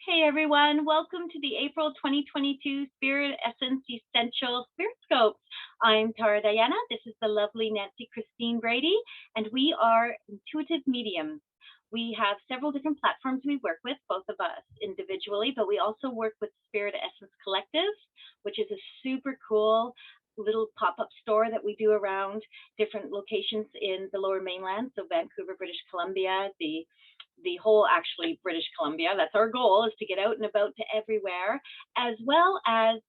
Hey everyone, welcome to the April 2022 Spirit Essence Essential Spirit Scopes. I'm Tara Diana. This is the lovely Nancy Christine Brady, and we are intuitive mediums. We have several different platforms we work with, both of us individually, but we also work with Spirit Essence Collective, which is a super cool little pop-up store that we do around different locations in the Lower Mainland, so Vancouver, British Columbia, the whole actually British Columbia. That's our goal, is to get out and about to everywhere, as well as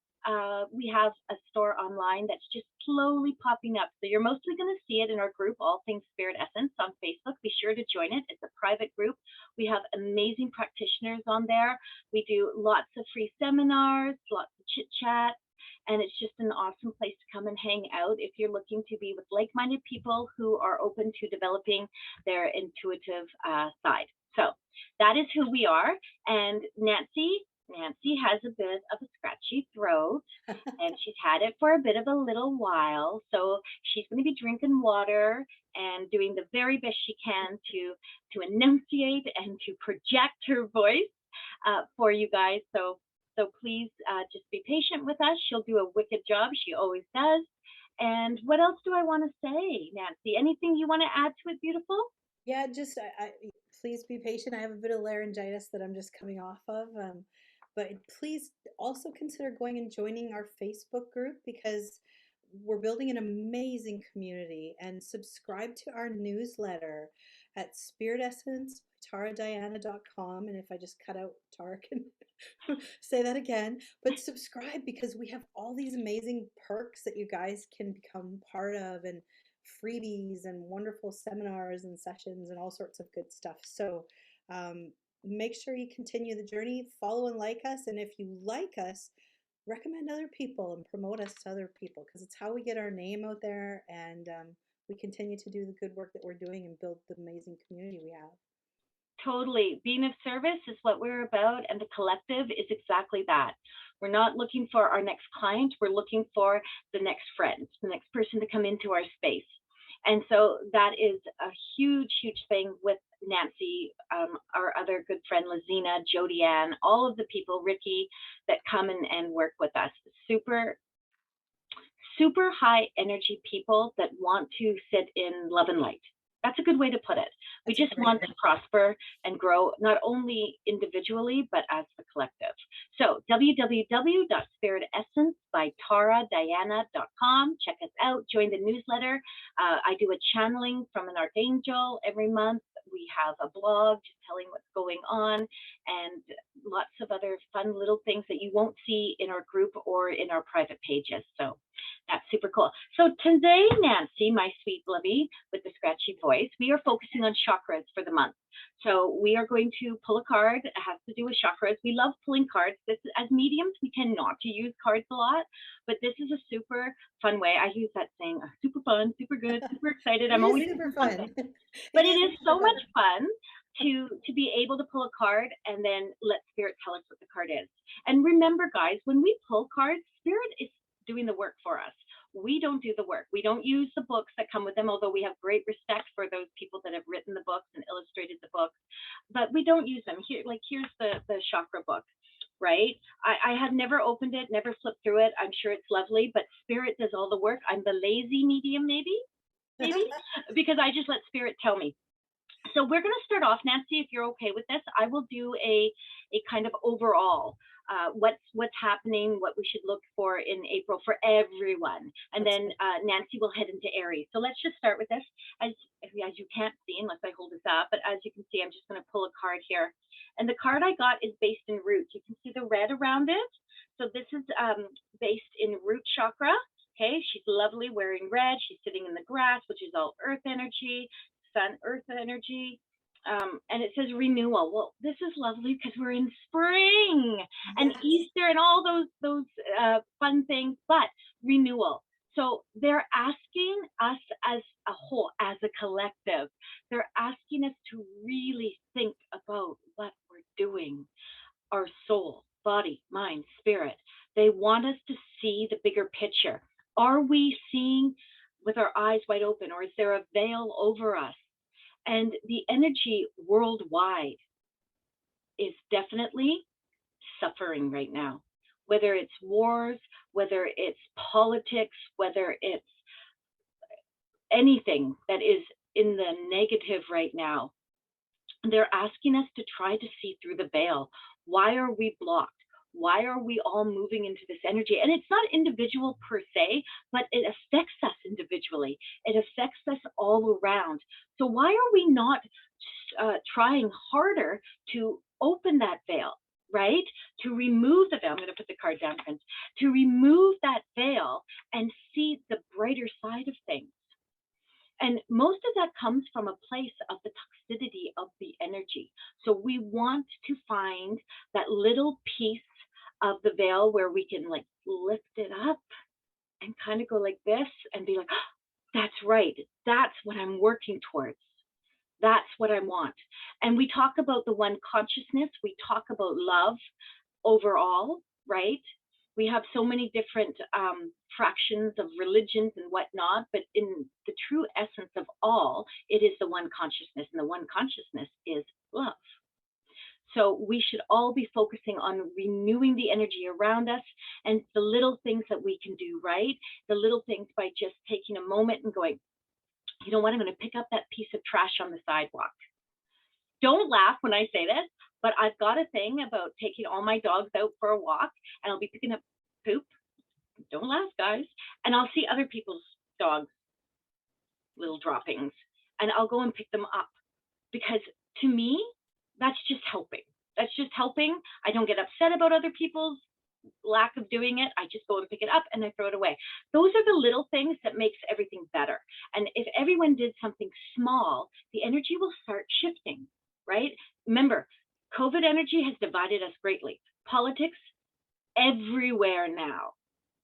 we have a store online that's just slowly popping up. So you're mostly going to see it in our group, All Things Spirit Essence, on Facebook. Be sure to join it. It's a private group. We have amazing practitioners on there. We do lots of free seminars, lots of chit chat, and it's just an awesome place to come and hang out if you're looking to be with like-minded people who are open to developing their intuitive side. So that is who we are. And Nancy has a bit of a scratchy throat, and she's had it for a bit of a little while. So she's going to be drinking water and doing the very best she can to enunciate and to project her voice for you guys. So please just be patient with us. She'll do a wicked job. She always does. And what else do I want to say, Nancy? Anything you want to add to it, beautiful? Yeah, just please be patient. I have a bit of laryngitis that I'm just coming off of. But please also consider going and joining our Facebook group because we're building an amazing community, and subscribe to our newsletter at spiritessence.taradiana.com. And if I just cut out, Tara can say that again. But subscribe because we have all these amazing perks that you guys can become part of, and freebies and wonderful seminars and sessions and all sorts of good stuff. So make sure you continue the journey, follow and like us. And if you like us, recommend other people and promote us to other people because it's how we get our name out there, and we continue to do the good work that we're doing and build the amazing community we have. Totally. Being of service is what we're about, and the collective is exactly that. We're not looking for our next client. We're looking for the next friend, the next person to come into our space. And so that is a huge, huge thing with Nancy, our other good friend, Lazina, Jody Ann, all of the people, Ricky, that come and work with us. Super, super high energy people that want to sit in love and light. That's a good way to put it. We That's a just great want way. to prosper and grow, not only individually, but as the collective. So www.spiritessence.taradiana.com. Check us out. Join the newsletter. I do a channeling from an archangel every month. We have a blog just telling what's going on, and lots of other fun little things that you won't see in our group or in our private pages. So that's super cool. So today, Nancy, my sweet Livy with the scratchy voice, we are focusing on chakras for the month. So we are going to pull a card. It has to do with chakras. We love pulling cards. As mediums, we tend not to use cards a lot, but this is a super fun way. I use that saying, super fun, super good, super excited. It I'm is always super doing fun. something. But It it is is super so much fun. fun to be able to pull a card and then let spirit tell us what the card is. And remember, guys, when we pull cards, spirit is doing the work for us. We don't do the work. We don't use the books that come with them, although we have great respect for those people that have written the books and illustrated the books, but we don't use them. Here's the chakra book, right? I have never opened it, never flipped through it. I'm sure it's lovely, but spirit does all the work. I'm the lazy medium, maybe, because I just let spirit tell me. So we're going to start off, Nancy, if you're okay with this. I will do a kind of overall what's happening, what we should look for in April for everyone, and That's then good. Nancy will head into Aries. So let's just start with this. As you can't see unless I hold this up, but as you can see, I'm just going to pull a card here, and the card I got is based in root. You can see the red around it. So this is based in root chakra. Okay, she's lovely wearing red. She's sitting in the grass, which is all earth energy, sun, earth energy. And it says renewal. Well, this is lovely because we're in spring and Yes. Easter and all those fun things, but renewal. So they're asking us as a whole, as a collective, they're asking us to really think about what we're doing, our soul, body, mind, spirit. They want us to see the bigger picture. Are we seeing with our eyes wide open, or is there a veil over us? And the energy worldwide is definitely suffering right now, whether it's wars, whether it's politics, whether it's anything that is in the negative right now. They're asking us to try to see through the veil. Why are we blocked? Why are we all moving into this energy? And it's not individual per se, but it affects us individually. It affects us all around. So why are we not trying harder to open that veil, right? To remove the veil. I'm going to put the card down, friends. To remove that veil and see the brighter side of things. And most of that comes from a place of the toxicity of the energy. So we want to find that little piece of the veil where we can like lift it up and kind of go like this and be like, oh, that's right. That's what I'm working towards. That's what I want. And we talk about the one consciousness. We talk about love overall, right? We have so many different fractions of religions and whatnot, but in the true essence of all, it is the one consciousness, and the one consciousness is love. So we should all be focusing on renewing the energy around us and the little things that we can do, right? The little things by just taking a moment and going, you know what, I'm going to pick up that piece of trash on the sidewalk. Don't laugh when I say this, but I've got a thing about taking all my dogs out for a walk, and I'll be picking up poop. Don't laugh, guys. And I'll see other people's dogs' little droppings, and I'll go and pick them up, because to me, that's just helping. That's just helping. I don't get upset about other people's lack of doing it. I just go and pick it up and I throw it away. Those are the little things that makes everything better. And if everyone did something small, the energy will start shifting, right? Remember, COVID energy has divided us greatly. Politics, everywhere now,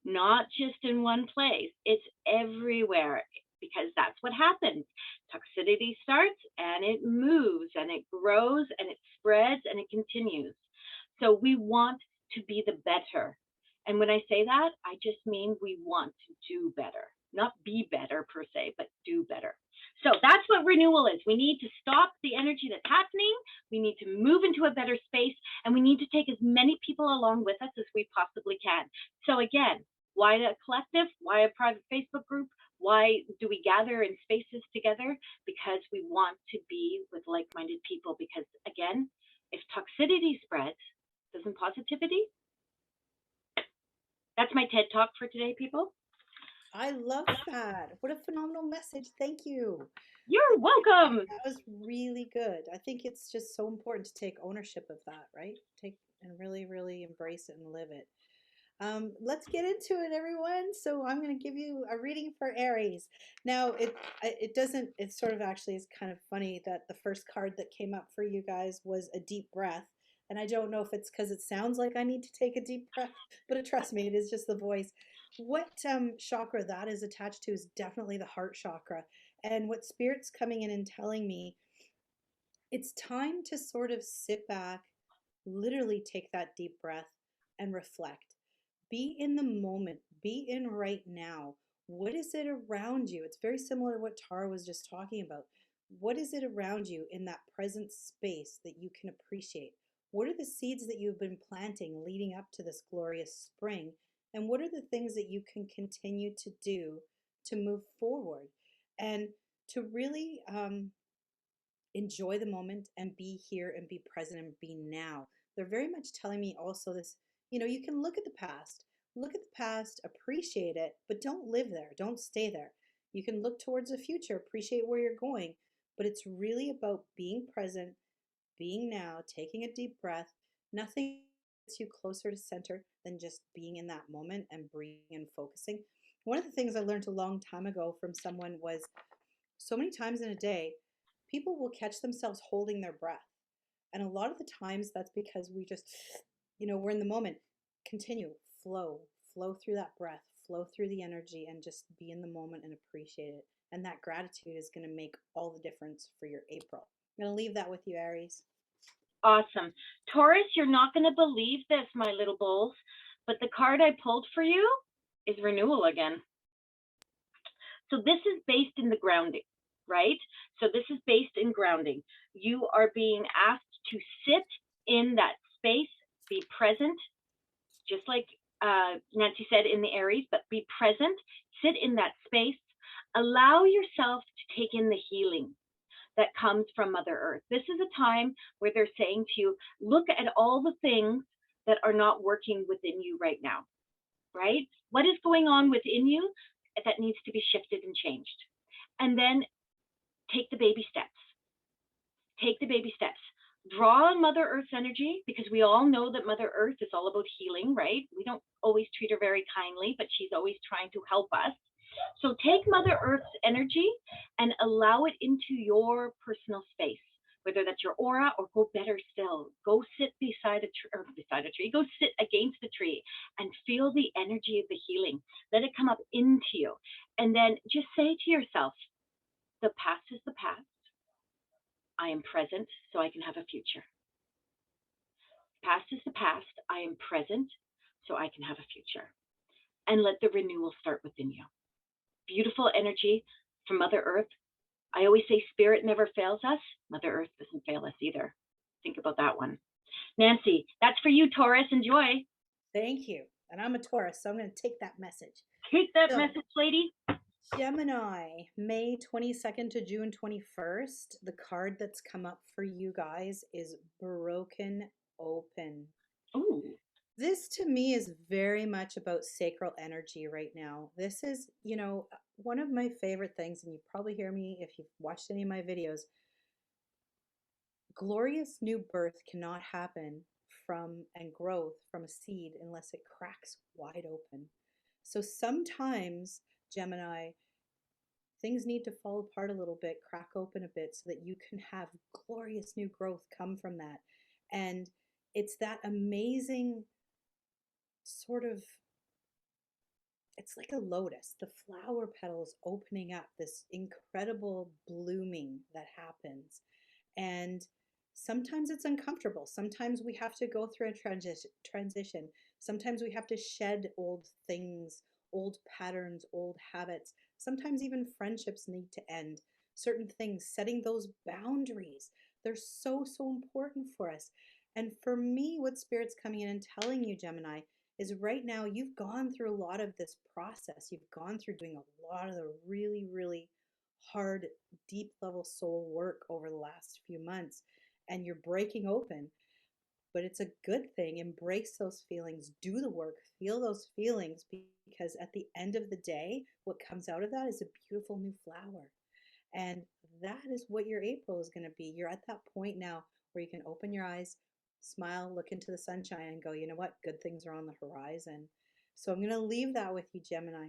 not just in one place. It's everywhere, because that's what happens. Toxicity starts and it moves and it grows and it spreads and it continues. So we want to be the better. And when I say that, I just mean we want to do better, not be better per se, but do better. So that's what renewal is. We need to stop the energy that's happening. We need to move into a better space, and we need to take as many people along with us as we possibly can. So again, why a collective? Why a private Facebook group? Why do we gather in spaces together? Because we want to be with like-minded people. Because again, if toxicity spreads, doesn't positivity? That's my TED Talk for today, people. I love that. What a phenomenal message. Thank you. You're welcome. That was really good. I think it's just so important to take ownership of that, right? Take and really, really embrace it and live it. Let's get into it, everyone. So I'm going to give you a reading for Aries. Now, it doesn't. It sort of actually is kind of funny that the first card that came up for you guys was a deep breath, and I don't know if it's because it sounds like I need to take a deep breath, but trust me, it is just the voice. What chakra that is attached to is definitely the heart chakra, and what Spirit's coming in and telling me, it's time to sort of sit back, literally take that deep breath, and reflect. Be in the moment, be in right now. What is it around you? It's very similar to what Tara was just talking about. What is it around you in that present space that you can appreciate? What are the seeds that you've been planting leading up to this glorious spring? And what are the things that you can continue to do to move forward and to really enjoy the moment and be here and be present and be now? They're very much telling me also this, you can look at the past, appreciate it, but don't live there, don't stay there. You can look towards the future, appreciate where you're going, but it's really about being present, being now, taking a deep breath. Nothing gets you closer to center than just being in that moment and breathing and focusing. One of the things I learned a long time ago from someone was, so many times in a day, people will catch themselves holding their breath. And a lot of the times that's because we just, we're in the moment. Continue, flow through that breath, flow through the energy, and just be in the moment and appreciate it. And that gratitude is going to make all the difference for your April. I'm going to leave that with you, Aries. Awesome. Taurus, you're not going to believe this, my little bulls, but the card I pulled for you is renewal again. So this is based in the grounding, right? So this is based in grounding. You are being asked to sit in that space Be present, just like Nancy said in the Aries, but be present, sit in that space, allow yourself to take in the healing that comes from Mother Earth. This is a time where they're saying to you, look at all the things that are not working within you right now, right? What is going on within you that needs to be shifted and changed? And then take the baby steps. Take the baby steps. Draw on Mother Earth's energy, because we all know that Mother Earth is all about healing, right? We don't always treat her very kindly, but she's always trying to help us. So take Mother Earth's energy and allow it into your personal space, whether that's your aura, or go better still, go sit beside a tree, go sit against a tree and feel the energy of the healing. Let it come up into you. And then just say to yourself, the past is the past. I am present so I can have a future. Past is the past. I am present so I can have a future. And let the renewal start within you. Beautiful energy from Mother Earth. I always say spirit never fails us. Mother Earth doesn't fail us either. Think about that one. Nancy, that's for you, Taurus. Enjoy. Thank you. And I'm a Taurus, so I'm going to take that message. Take that message, lady. Gemini, May 22nd to June 21st. The card that's come up for you guys is Broken Open. Ooh. This to me is very much about sacral energy right now. This is, one of my favorite things, and you probably hear me if you've watched any of my videos. Glorious new birth cannot happen and growth from a seed unless it cracks wide open. So sometimes, Gemini, things need to fall apart a little bit, crack open a bit, so that you can have glorious new growth come from that. And it's that amazing sort of, it's like a lotus, the flower petals opening up, this incredible blooming that happens. And sometimes it's uncomfortable. Sometimes we have to go through a transition. Sometimes we have to shed old things, old patterns, old habits. Sometimes even friendships need to end. Certain things, setting those boundaries, they're so, so important for us. And for me, what Spirit's coming in and telling you, Gemini, is right now you've gone through a lot of this process. You've gone through doing a lot of the really, really hard, deep level soul work over the last few months, and you're breaking open. But it's a good thing. Embrace those feelings, do the work, feel those feelings, because at the end of the day, what comes out of that is a beautiful new flower. And that is what your April is going to be. You're at that point now where you can open your eyes, smile, look into the sunshine, and go, you know what? Good things are on the horizon. So I'm going to leave that with you, Gemini.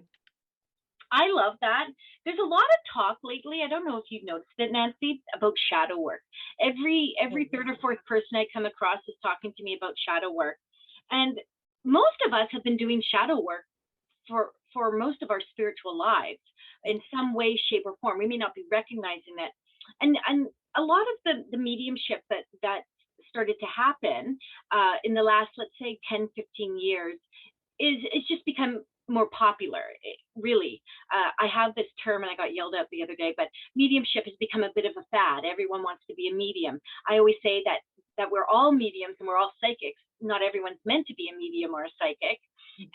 I love that. There's a lot of talk lately. I don't know if you've noticed it, Nancy, about shadow work. Every third or fourth person I come across is talking to me about shadow work. And most of us have been doing shadow work for most of our spiritual lives in some way, shape, or form. We may not be recognizing that. And a lot of the mediumship that started to happen in the last, let's say, 10, 15 years is just become more popular, really. I have this term, and I got yelled at the other day, but mediumship has become a bit of a fad. Everyone wants to be a medium. I always say that we're all mediums and we're all psychics. Not everyone's meant to be a medium or a psychic.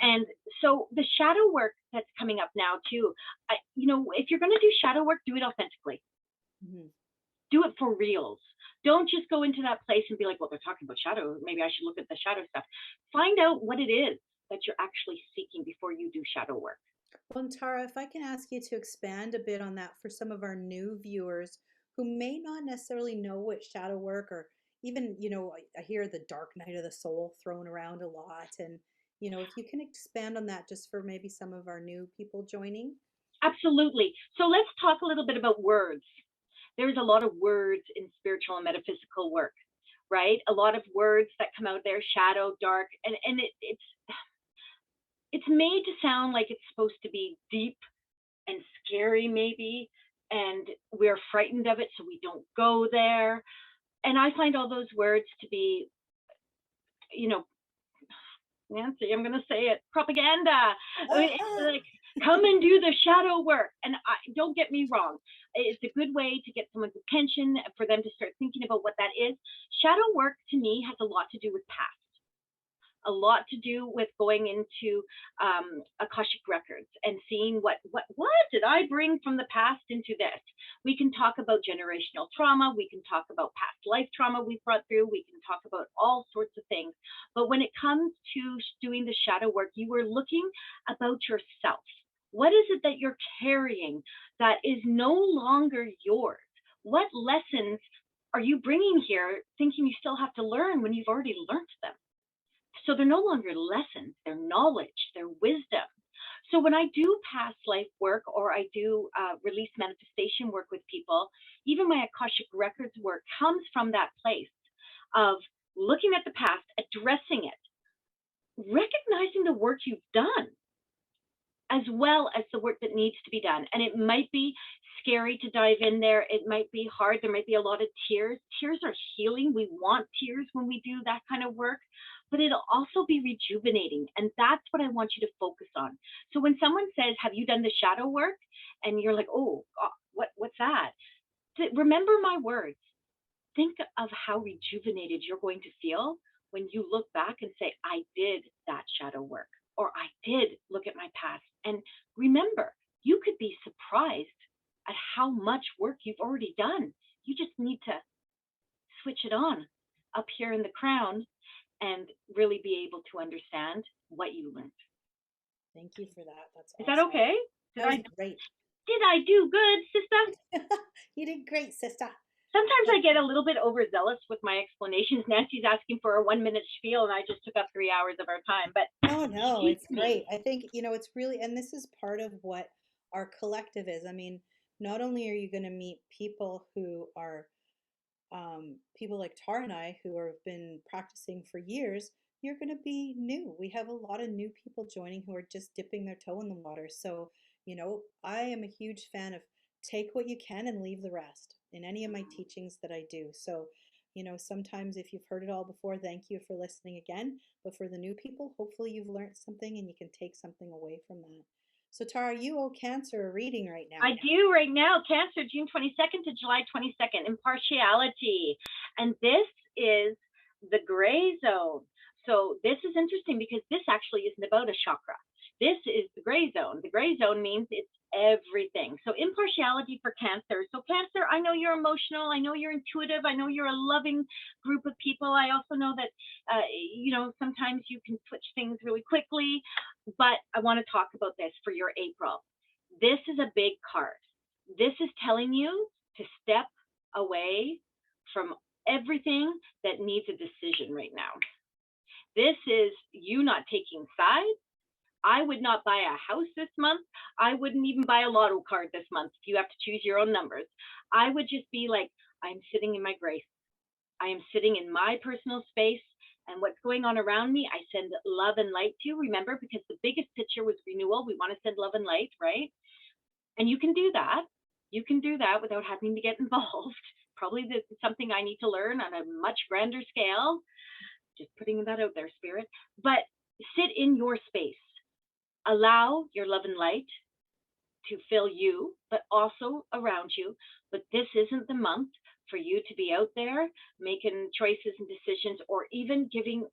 And so the shadow work that's coming up now too, if you're going to do shadow work, do it authentically. Mm-hmm. Do it for reals. Don't just go into that place and be like, well, they're talking about shadow. Maybe I should look at the shadow stuff. Find out what it is that you're actually seeking before you do shadow work. Well, and Tara, if I can ask you to expand a bit on that for some of our new viewers who may not necessarily know what shadow work, or even, I hear the dark night of the soul thrown around a lot. And, if you can expand on that just for maybe some of our new people joining. Absolutely. So let's talk a little bit about words. There's a lot of words in spiritual and metaphysical work, right? A lot of words that come out there, shadow, dark, and it's made to sound like it's supposed to be deep and scary, maybe, and we're frightened of it, so we don't go there. And I find all those words to be, Nancy, I'm going to say it, propaganda. I mean, it's like, come and do the shadow work. And don't get me wrong. It's a good way to get someone's attention, for them to start thinking about what that is. Shadow work, to me, has a lot to do with past. a lot to do with going into Akashic records and seeing what did I bring from the past into this. We can talk about generational trauma. We can talk about past life trauma we've brought through. We can talk about all sorts of things. But when it comes to doing the shadow work, you are looking about yourself. What is it that you're carrying that is no longer yours? What lessons are you bringing here thinking you still have to learn when you've already learned them? So they're no longer lessons, they're knowledge, they're wisdom. So when I do past life work, or I do release manifestation work with people, even my Akashic Records work comes from that place of looking at the past, addressing it, recognizing the work you've done, as well as the work that needs to be done. And it might be scary to dive in there. It might be hard. There might be a lot of tears. Tears are healing. We want tears when we do that kind of work, but it'll also be rejuvenating. And that's what I want you to focus on. So when someone says, have you done the shadow work? And you're like, oh, God, what's that? Remember my words. Think of how rejuvenated you're going to feel when you look back and say, I did that shadow work, or I did look at my past. And remember, you could be surprised at how much work you've already done. You just need to switch it on up here in the crown and really be able to understand what you learned. Thank you for that. That's awesome. Is awesome. that okay? That was great. Did I do good, sister? You did great, sister. Sometimes I get a little bit overzealous with my explanations. Nancy's asking for a 1-minute spiel, and I just took up 3 hours of our time. But no, it's great. I think, it's really, and this is part of what our collective is. I mean, not only are you going to meet people who are people like Tara and I who have been practicing for years, you're going to be new. We have a lot of new people joining who are just dipping their toe in the water. So, I am a huge fan of take what you can and leave the rest in any of my teachings that I do. So, sometimes if you've heard it all before, thank you for listening again. But for the new people, hopefully you've learned something and you can take something away from that. So Tara, you owe Cancer a reading right now. I do right now. Cancer, June 22nd to July 22nd, impartiality. And this is the gray zone. So this is interesting because this actually isn't about a chakra. This is the gray zone. The gray zone means it's everything. So impartiality for Cancer. So Cancer, I know you're emotional. I know you're intuitive. I know you're a loving group of people. I also know that, sometimes you can switch things really quickly. But I want to talk about this for your April. This is a big card. This is telling you to step away from everything that needs a decision right now. This is you not taking sides. I would not buy a house this month. I wouldn't even buy a lotto card this month if you have to choose your own numbers. I would just be like, I'm sitting in my grace. I am sitting in my personal space, and what's going on around me, I send love and light to. Remember, because the biggest picture was renewal. We want to send love and light, right? And you can do that. You can do that without having to get involved. Probably something I need to learn on a much grander scale. Just putting that out there, Spirit. But sit in your space. Allow your love and light to fill you, but also around you. But this isn't the month for you to be out there making choices and decisions, or even giving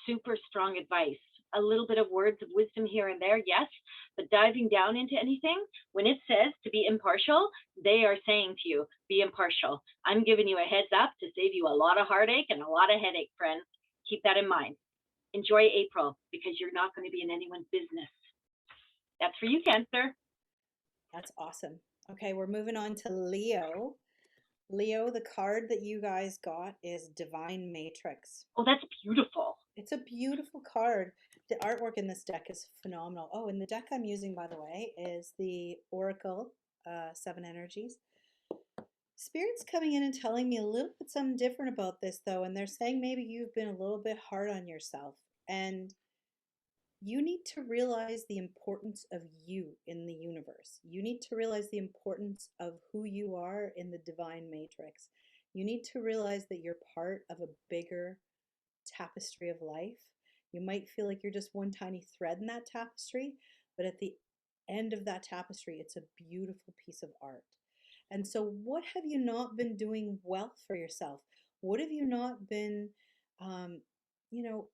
super strong advice. A little bit of words of wisdom here and there, yes, but diving down into anything, when it says to be impartial, they are saying to you, be impartial. I'm giving you a heads up to save you a lot of heartache and a lot of headache, friends. Keep that in mind. Enjoy April, because you're not going to be in anyone's business. That's for you, Cancer. That's awesome. Okay, we're moving on to Leo. Leo, the card that you guys got is Divine Matrix. Oh, that's beautiful. It's a beautiful card. The artwork in this deck is phenomenal. Oh, and the deck I'm using, by the way, is the Oracle 7 Energies. Spirit's coming in and telling me a little bit something different about this, though, and they're saying maybe you've been a little bit hard on yourself, and you need to realize the importance of you in the universe. You need to realize the importance of who you are in the Divine Matrix. You need to realize that you're part of a bigger tapestry of life. You might feel like you're just one tiny thread in that tapestry, but at the end of that tapestry, it's a beautiful piece of art. And so, what have you not been doing well for yourself? What have you not been, um, you know,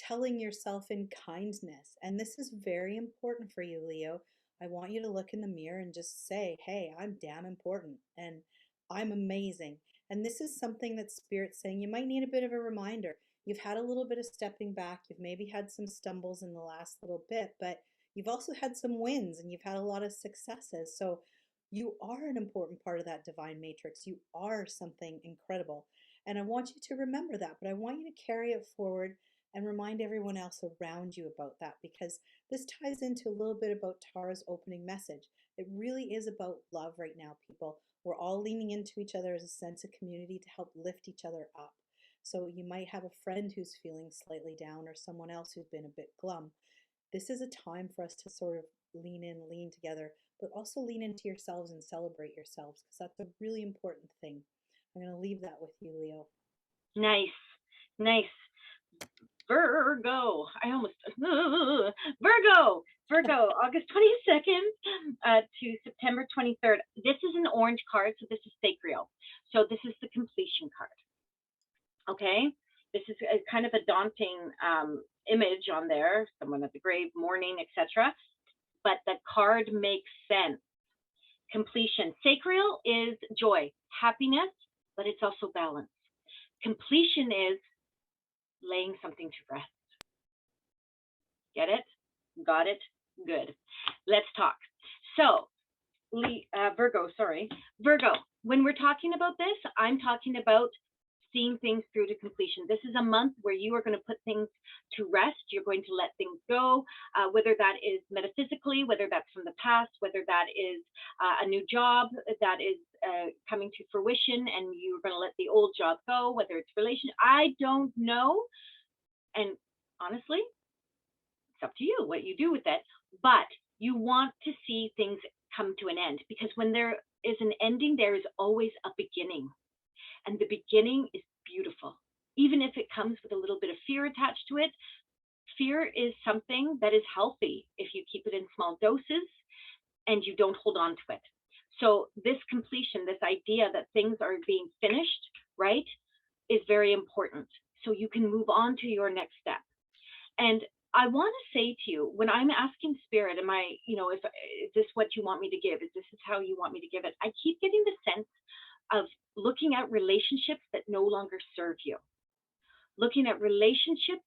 telling yourself in kindness. And this is very important for you, Leo. I want you to look in the mirror and just say, hey, I'm damn important and I'm amazing. And this is something that Spirit's saying you might need a bit of a reminder. You've had a little bit of stepping back. You've maybe had some stumbles in the last little bit, but you've also had some wins and you've had a lot of successes. So you are an important part of that divine matrix. You are something incredible. And I want you to remember that, but I want you to carry it forward and remind everyone else around you about that, because this ties into a little bit about Tara's opening message. It really is about love right now, people. We're all leaning into each other as a sense of community to help lift each other up. So you might have a friend who's feeling slightly down or someone else who's been a bit glum. This is a time for us to sort of lean in, lean together, but also lean into yourselves and celebrate yourselves, because that's a really important thing. I'm going to leave that with you, Leo. Nice, nice. Virgo. I almost Virgo, August 22nd to September 23rd. This is an orange card, so this is sacral. So this is the completion card. Okay, this is a kind of a daunting image on there, someone at the grave, mourning, etc. But the card makes sense. Completion. Sacral is joy, happiness, but it's also balance. Completion is laying something to rest. Get it? Got it? Good. Let's talk. So, Virgo, when we're talking about this, I'm talking about seeing things through to completion. This is a month where you are going to put things to rest. You're going to let things go, whether that is metaphysically, whether that's from the past, whether that is a new job that is coming to fruition and you're going to let the old job go, whether it's relation. I don't know. And honestly, it's up to you what you do with it. But you want to see things come to an end, because when there is an ending, there is always a beginning. And the beginning is beautiful, even if it comes with a little bit of fear attached to it. Fear is something that is healthy if you keep it in small doses and you don't hold on to it. So this completion, this idea that things are being finished, right, is very important. So you can move on to your next step. And I want to say to you, when I'm asking Spirit, am I, is this what you want me to give? Is this how you want me to give it? I keep getting the sense of looking at relationships that no longer serve you. Looking at relationships,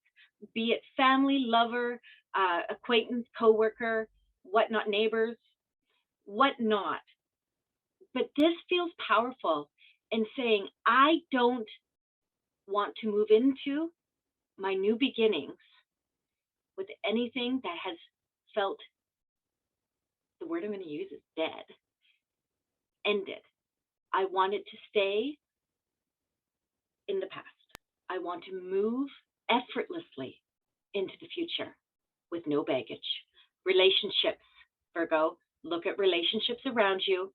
be it family, lover, acquaintance, coworker, whatnot, neighbors, whatnot. But this feels powerful in saying, I don't want to move into my new beginnings with anything that has felt, the word I'm going to use is dead, ended. I want it to stay in the past. I want to move effortlessly into the future with no baggage. Relationships, Virgo, look at relationships around you,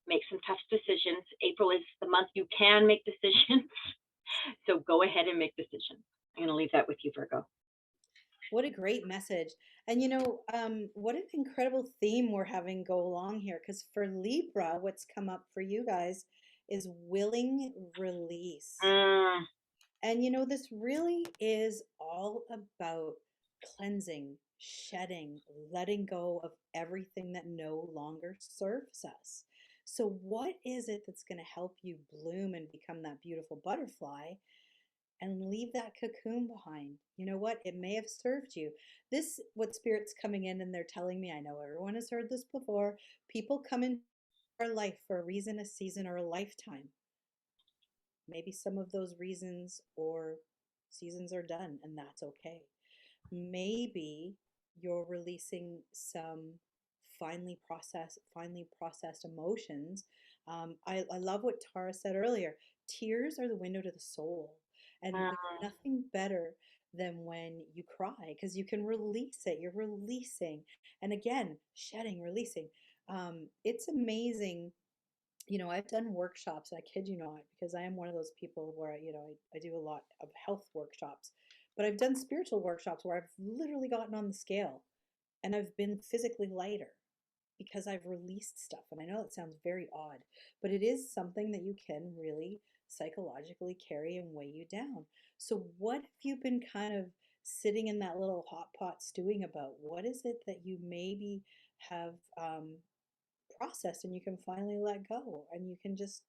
make some tough decisions. April is the month you can make decisions. So go ahead and make decisions. I'm going to leave that with you, Virgo. What a great message. And what an incredible theme we're having go along here. Because for Libra, what's come up for you guys is willing release. And this really is all about cleansing, shedding, letting go of everything that no longer serves us. So what is it that's going to help you bloom and become that beautiful butterfly and leave that cocoon behind? You know what? It may have served you. What Spirit's coming in and they're telling me, I know everyone has heard this before, people come into our life for a reason, a season, or a lifetime. Maybe some of those reasons or seasons are done, and that's okay. Maybe you're releasing some finely processed emotions. I love what Tara said earlier. Tears are the window to the soul. And there's nothing better than when you cry, because you can release it. You're releasing. And again, shedding, releasing. It's amazing. I've done workshops, and I kid you not, because I am one of those people where, I do a lot of health workshops, but I've done spiritual workshops where I've literally gotten on the scale and I've been physically lighter because I've released stuff. And I know that sounds very odd, but it is something that you can really psychologically carry and weigh you down. So what have you been kind of sitting in that little hot pot stewing about what is it that you maybe have processed and you can finally let go and you can just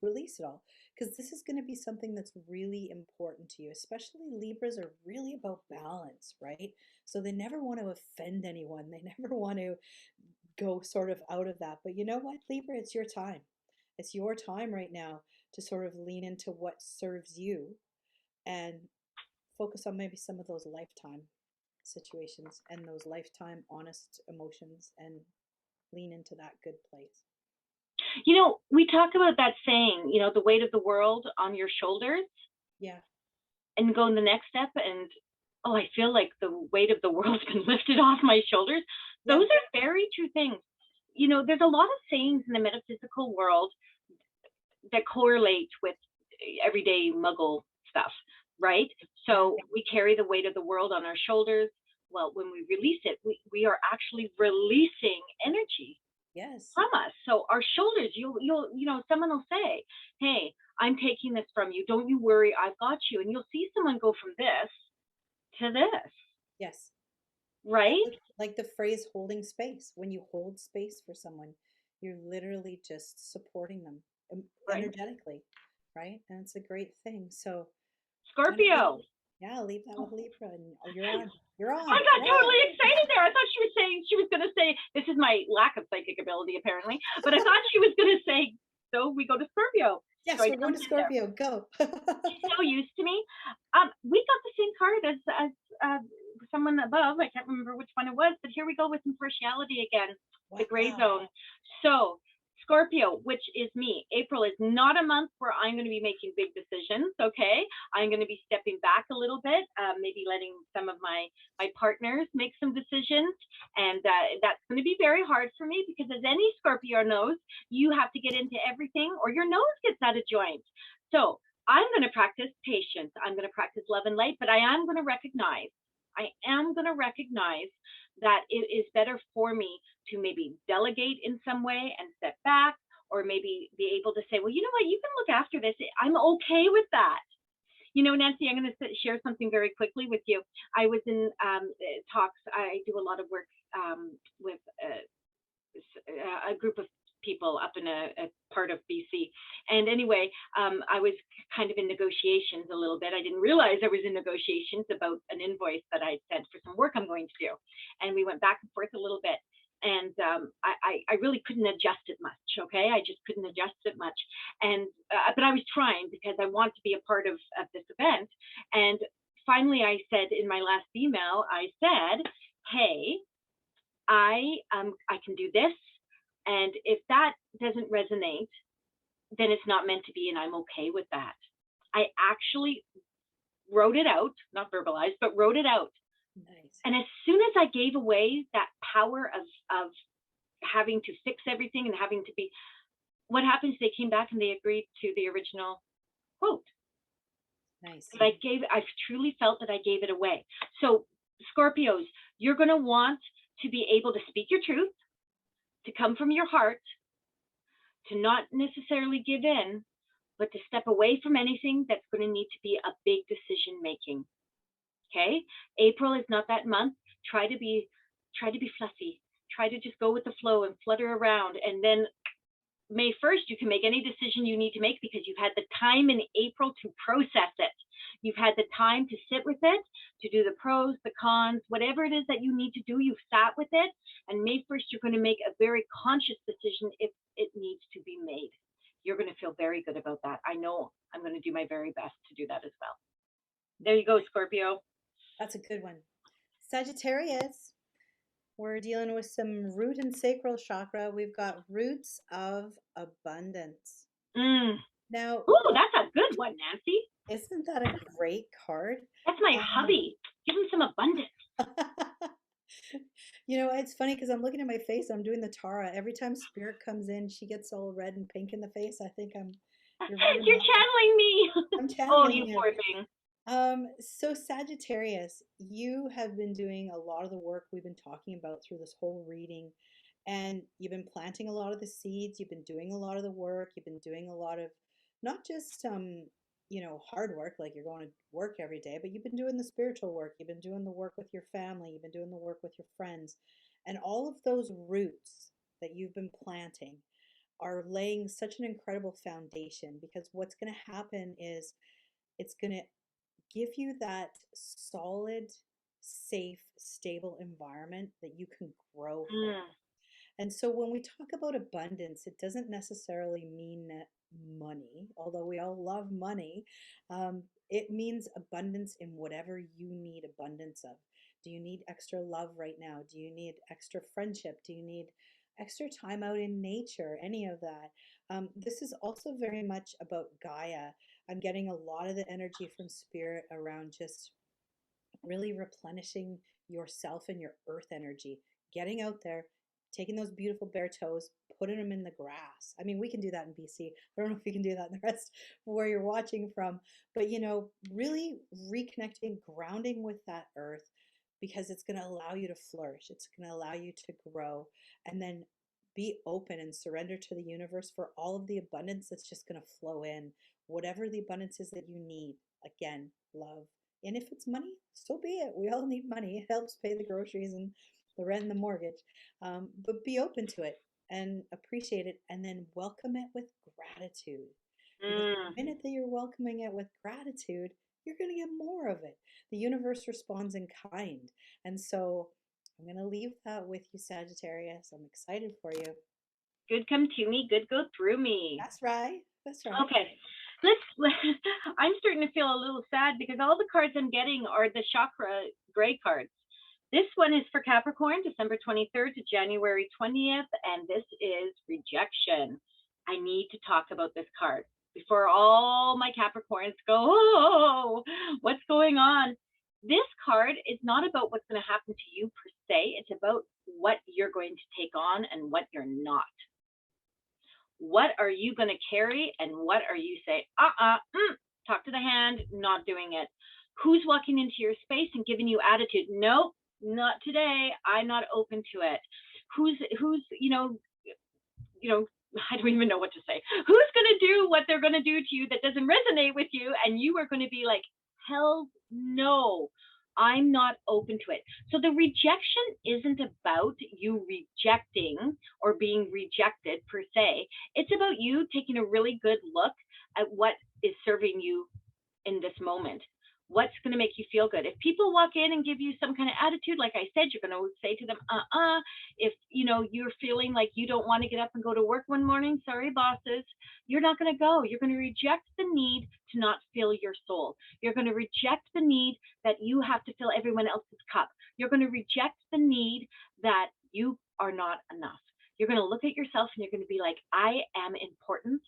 release it all, because this is going to be something that's really important to you. Especially Libras are really about balance, right? So they never want to offend anyone, they never want to go sort of out of that. But you know what, Libra, it's your time. It's your time right now to sort of lean into what serves you and focus on maybe some of those lifetime situations and those lifetime honest emotions and lean into that good place. We talk about that saying, the weight of the world on your shoulders, Yeah. and go in the next step, and oh, I feel like the weight of the world's been lifted off my shoulders. Yeah. Those are very true things. There's a lot of sayings in the metaphysical world that correlate with everyday muggle stuff, right? So we carry the weight of the world on our shoulders. Well, when we release it, we are actually releasing energy Yes. from us. So our shoulders, someone will say, hey, I'm taking this from you. Don't you worry, I've got you. And you'll see someone go from this to this. Yes. Right? Like the phrase holding space. When you hold space for someone, you're literally just supporting them energetically, right? And it's a great thing. So Scorpio. Leave that with Libra, and you're on. You're on. I got totally excited there. I thought she was going to say, this is my lack of psychic ability apparently, but I thought she was going to say, so we go to Scorpio. Yes, so we're going to Scorpio. Go. She's so used to me. We got the same card as someone above. I can't remember which one it was, but here we go with some partiality again. The gray zone. So Scorpio, which is me. April is not a month where I'm going to be making big decisions, okay? I'm going to be stepping back a little bit, maybe letting some of my partners make some decisions. And that's going to be very hard for me because, as any Scorpio knows, you have to get into everything or your nose gets out of joint. So I'm going to practice patience. I'm going to practice love and light, but I am going to recognize that it is better for me to maybe delegate in some way and step back, or maybe be able to say, well, you know what, you can look after this. I'm okay with that. Nancy, I'm going to share something very quickly with you. I was in talks. I do a lot of work with a group of people up in a part of BC. And anyway, I was kind of in negotiations a little bit. I didn't realize I was in negotiations about an invoice that I sent for some work I'm going to do. And we went back and forth a little bit. And I really couldn't adjust it much, okay? I just couldn't adjust it much. And but I was trying because I want to be a part of this event. And finally I said in my last email, I said, hey, I can do this. And if that doesn't resonate, then it's not meant to be, and I'm okay with that. I actually wrote it out, not verbalized, but wrote it out. Nice. And as soon as I gave away that power of having to fix everything and having to be, what happens, they came back and they agreed to the original quote. Nice. But I truly felt that I gave it away. So Scorpios, you're going to want to be able to speak your truth, to come from your heart, to not necessarily give in, but to step away from anything that's going to need to be a big decision making. Okay? April is not that month. Try to be fluffy. Try to just go with the flow and flutter around. And then May 1st, you can make any decision you need to make because you've had the time in April to process it. You've had the time to sit with it, to do the pros, the cons, whatever it is that you need to do, you've sat with it. And May 1st, you're going to make a very conscious decision if it needs to be made. You're going to feel very good about that. I know I'm going to do my very best to do that as well. There you go, Scorpio. That's a good one. Sagittarius, we're dealing with some root and sacral chakra. We've got roots of abundance. Now, ooh, that's a good one, Nancy. Isn't that a great card? That's my hubby. Give him some abundance. It's funny because I'm looking at my face. I'm doing the Tara. Every time Spirit comes in, she gets all red and pink in the face. I think You're channeling me. I'm channeling you poor thing. So Sagittarius, you have been doing a lot of the work we've been talking about through this whole reading, and you've been planting a lot of the seeds. You've been doing a lot of the work. You've been doing a lot of not just hard work, like you're going to work every day, but you've been doing the spiritual work, you've been doing the work with your family, you've been doing the work with your friends, and all of those roots that you've been planting are laying such an incredible foundation, because what's going to happen is it's going to give you that solid, safe, stable environment that you can grow from. Mm, And so when we talk about abundance, it doesn't necessarily mean money, although we all love money. It means abundance in whatever you need abundance of. Do you need extra love right now? Do you need extra friendship? Do you need extra time out in nature? Any of that. This is also very much about Gaia. I'm getting a lot of the energy from spirit around just really replenishing yourself and your earth energy, getting out there, taking those beautiful bare toes, putting them in the grass. I mean, we can do that in BC. I don't know if you can do that in the rest where you're watching from, but really reconnecting, grounding with that earth, because it's going to allow you to flourish. It's going to allow you to grow, and then be open and surrender to the universe for all of the abundance that's just going to flow in, whatever the abundance is that you need. Again, love. And if it's money, so be it. We all need money. It helps pay the groceries and the rent and the mortgage. But be open to it and appreciate it, and then welcome it with gratitude. Because mm. the minute that you're welcoming it with gratitude, you're going to get more of it. The universe responds in kind. And so I'm going to leave that with you, Sagittarius. I'm excited for you. Good come to me, good go through me. That's right. That's right. Okay. I'm starting to feel a little sad because all the cards I'm getting are the chakra gray cards. This one is for Capricorn, December 23rd to January 20th, and this is rejection. I need to talk about this card before all my Capricorns go, oh, what's going on? This card is not about what's going to happen to you per se. It's about what you're going to take on and what you're not. What are you going to carry, and what are you say, talk to the hand, not doing it? Who's walking into your space and giving you attitude? Nope, not today. I'm not open to it. Who's I don't even know what to say. Who's going to do what they're going to do to you that doesn't resonate with you, and you are going to be like, hell no, I'm not open to it. So the rejection isn't about you rejecting or being rejected per se. It's about you taking a really good look at what is serving you in this moment. What's going to make you feel good? If people walk in and give you some kind of attitude, like I said, you're going to say to them, if you're feeling like you don't want to get up and go to work one morning, sorry, bosses, you're not going to go. You're going to reject the need to not fill your soul. You're going to reject the need that you have to fill everyone else's cup. You're going to reject the need that you are not enough. You're going to look at yourself and you're going to be like, I am important.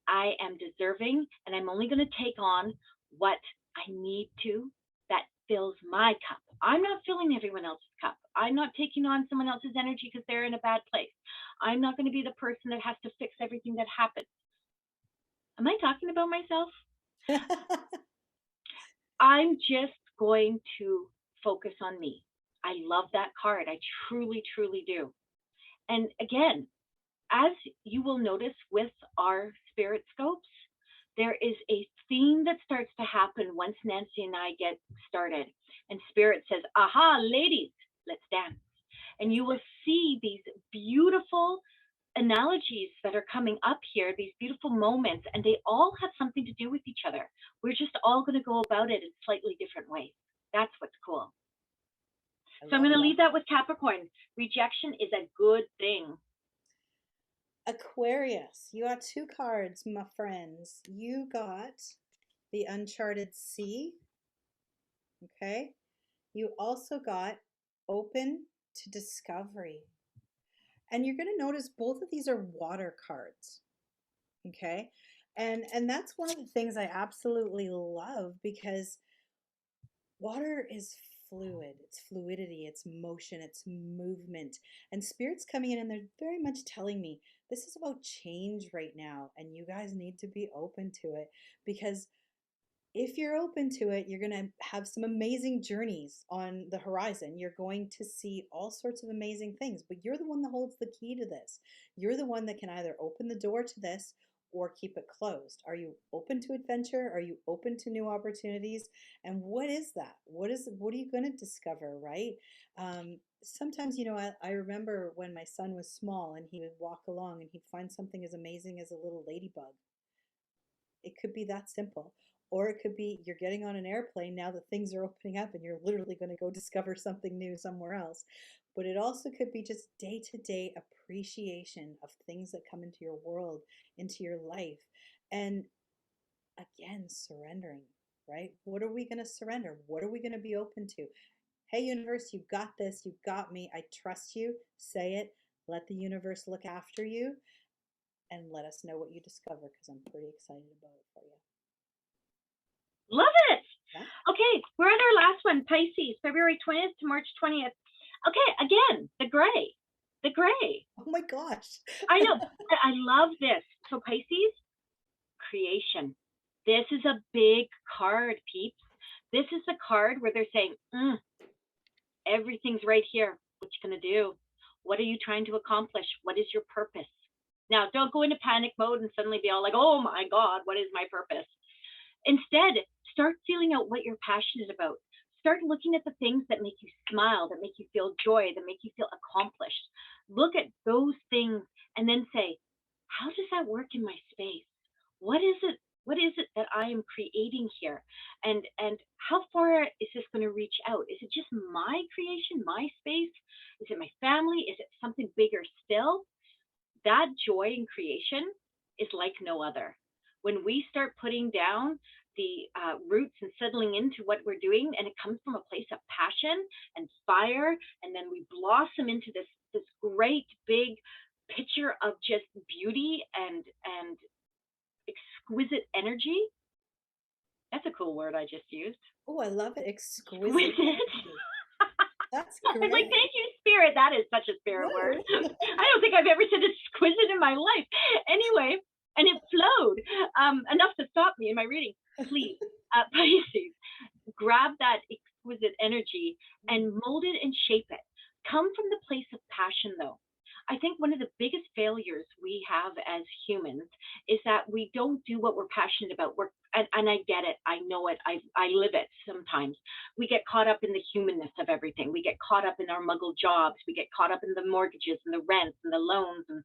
I am deserving, and I'm only going to take on what I need to that fills my cup. I'm not filling everyone else's cup. I'm not taking on someone else's energy because they're in a bad place. I'm not going to be the person that has to fix everything that happens. Am I talking about myself? I'm just going to focus on me. I love that card. I truly, truly do. And again, as you will notice with our spirit scopes, there is a theme that starts to happen once Nancy and I get started. And spirit says, aha, ladies, let's dance. And you will see these beautiful analogies that are coming up here, these beautiful moments, and they all have something to do with each other. We're just all going to go about it in slightly different ways. That's what's cool. So I'm going to leave that with Capricorn. Rejection is a good thing. Aquarius, you got two cards, my friends. You got the Uncharted Sea. Okay. You also got Open to Discovery. And you're going to notice both of these are water cards. Okay. And that's one of the things I absolutely love, because water is fluid. It's fluidity, it's motion, it's movement. And spirit's coming in and they're very much telling me this is about change right now, and you guys need to be open to it, because if you're open to it, you're going to have some amazing journeys on the horizon. You're going to see all sorts of amazing things, but you're the one that holds the key to this. You're the one that can either open the door to this, or keep it closed? Are you open to adventure? Are you open to new opportunities? And what is that? What are you going to discover, right? Sometimes, I remember when my son was small and he would walk along and he'd find something as amazing as a little ladybug. It could be that simple. Or it could be you're getting on an airplane now that things are opening up and you're literally going to go discover something new somewhere else. But it also could be just day to day appreciation of things that come into your world, into your life. And again, surrendering, right? What are we going to surrender? What are we going to be open to? Hey, universe, you got this. You got me. I trust you. Say it. Let the universe look after you and let us know what you discover because I'm pretty excited about it for you. Love it. Yeah. Okay, we're at our last one, Pisces, February 20th to March 20th. Okay, again, the gray. The gray. Oh my gosh. I know. I love this. So Pisces, creation. This is a big card, peeps. This is the card where they're saying, everything's right here. What you gonna do? What are you trying to accomplish? What is your purpose? Now, don't go into panic mode and suddenly be all like, oh my God, what is my purpose? Instead, start feeling out what you're passionate about. Start looking at the things that make you smile, that make you feel joy, that make you feel accomplished. Look at those things and then say, how does that work in my space? What is it? What is it that I am creating here? And how far is this going to reach out? Is it just my creation, my space? Is it my family? Is it something bigger still? That joy in creation is like no other. When we start putting down the roots and settling into what we're doing, and it comes from a place of passion and fire, and then we blossom into this great big picture of just beauty and exquisite energy. That's a cool word I just used. Oh, I love it. Exquisite. That's great. I'm like, thank you, Spirit. That is such a spirit word. I don't think I've ever said exquisite in my life. Anyway, and it flowed enough to stop me in my reading. Please, Pisces, grab that exquisite energy and mold it and shape it. Come from the place of passion, though. I think one of the biggest failures we have as humans is that we don't do what we're passionate about. And I get it. I know it. I live it sometimes. We get caught up in the humanness of everything. We get caught up in our muggle jobs. We get caught up in the mortgages and the rents and the loans and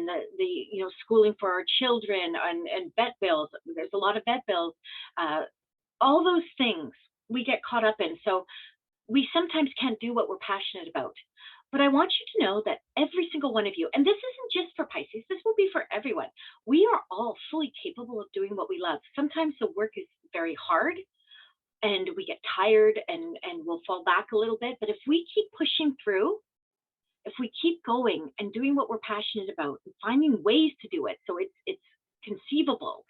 the schooling for our children and vet bills. There's a lot of vet bills. All those things we get caught up in. So we sometimes can't do what we're passionate about. But I want you to know that every single one of you, and this isn't just for Pisces, this will be for everyone. We are all fully capable of doing what we love. Sometimes the work is very hard and we get tired and we'll fall back a little bit. But if we keep pushing through, if we keep going and doing what we're passionate about and finding ways to do it so it's conceivable,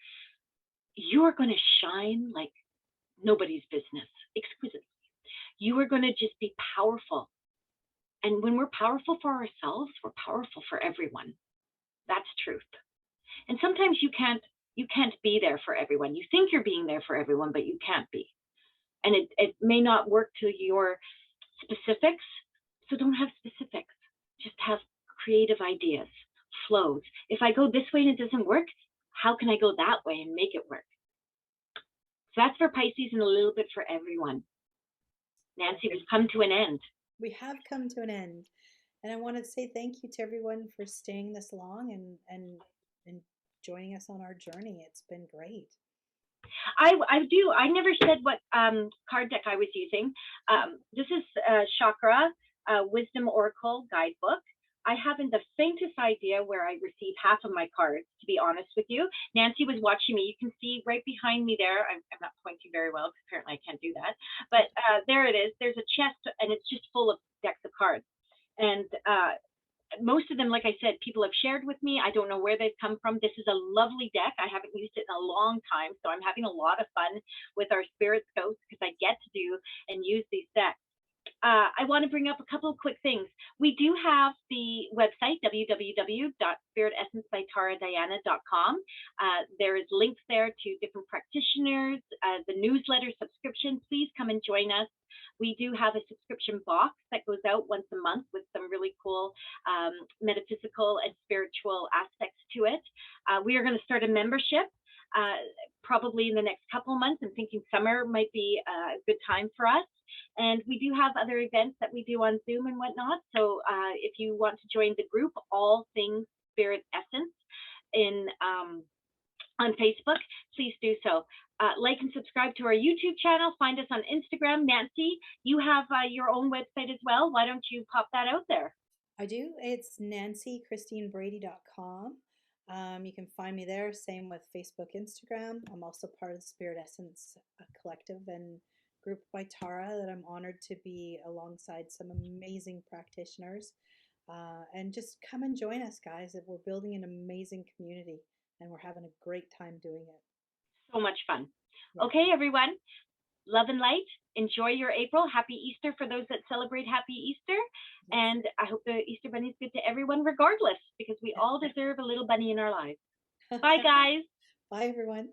you are going to shine like nobody's business, exquisitely. You are going to just be powerful. And when we're powerful for ourselves, we're powerful for everyone. That's truth. And sometimes you can't be there for everyone. You think you're being there for everyone, but you can't be. And it may not work to your specifics. So don't have specifics. Just have creative ideas, flows. If I go this way and it doesn't work, how can I go that way and make it work? So that's for Pisces and a little bit for everyone. Nancy, we've come to an end. We have come to an end. And I want to say thank you to everyone for staying this long and joining us on our journey. It's been great. I never said what card deck I was using. This is Chakra Wisdom Oracle Guidebook. I haven't the faintest idea where I received half of my cards, to be honest with you. Nancy was watching me. You can see right behind me there. I'm not pointing very well because apparently I can't do that. But there it is. There's a chest, and it's just full of decks of cards. And most of them, like I said, people have shared with me. I don't know where they've come from. This is a lovely deck. I haven't used it in a long time, so I'm having a lot of fun with our spirit scopes because I get to do and use these decks. I want to bring up a couple of quick things. We do have the website, www.spiritessencebytaradiana.com. There is links there to different practitioners, the newsletter subscription. Please come and join us. We do have a subscription box that goes out once a month with some really cool metaphysical and spiritual aspects to it. We are going to start a membership probably in the next couple of months. I'm thinking summer might be a good time for us. And we do have other events that we do on Zoom and whatnot. So if you want to join the group, All Things Spirit Essence, on Facebook, please do so. Like and subscribe to our YouTube channel. Find us on Instagram. Nancy, you have your own website as well. Why don't you pop that out there? I do. It's nancychristinebrady.com. You can find me there. Same with Facebook, Instagram. I'm also part of the Spirit Essence collective and group by Tara that I'm honored to be alongside some amazing practitioners. And just come and join us, guys. We're building an amazing community and we're having a great time doing it. So much fun. Yeah. Okay, everyone. Love and light. Enjoy your April. Happy Easter for those that celebrate Happy Easter. And I hope the Easter Bunny is good to everyone regardless, because we all deserve a little bunny in our lives. Bye, guys. Bye, everyone.